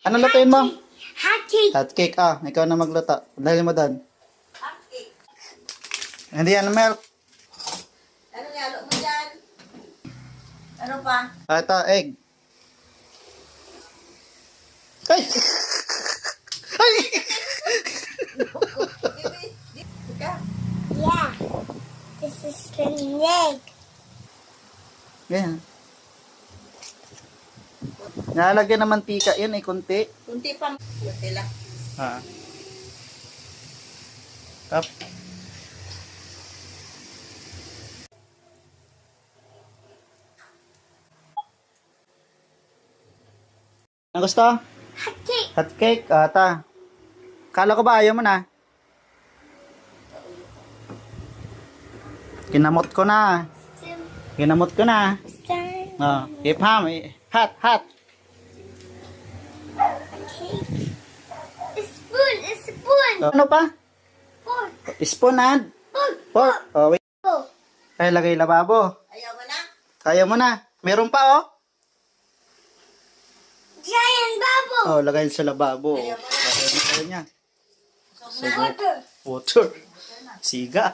Ano lutuin mo? Hot cake. Hot cake. Ah, ikaw na magluto. Dahil mo doon. Hindi yan, milk. Ano nalo mo dyan? Ano pa? Ah, ito, egg. Ay! Ay! Yeah. This is the egg. Ganyan. Nalagyan ng mantika yan eh, kunti. Kunti pa. Kunti lang. Ah. Tap. Ang gusto? Hot cake. Hot cake? Ata. Kala ko ba ayaw mo na? Kinamot ko na. Kinamot ko na. Oh, keep ham. Hot, hot. Cake. A spoon. A spoon. Ano pa? Fork. Spoon and Fork. fork. Oh, wait. Oh. Ay, lagay lababo. Ayaw mo na? Kaya mo na. Meron pa, oh. Giant bubble. Oh, lagay sa lababo. Lagay niya. Water. Water. Siga.